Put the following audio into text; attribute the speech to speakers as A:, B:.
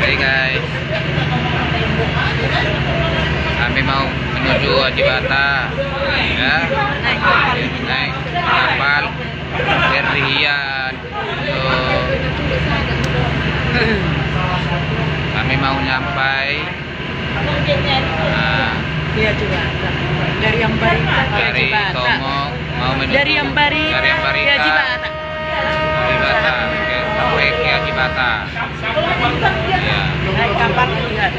A: Oke guys, kami mau menuju Haji Bata, ya, naik kapal Berlian. Kami mau nyampai
B: Iya juga. Dari Ambari ke
A: dari
B: Haji Bata.
A: Tomok mau menuju
B: Dari Ambari
A: ke
B: Haji Bata.
A: Haji Bata, oke, sampai ke Haji Bata. Iya.
B: Naik kapal lihat.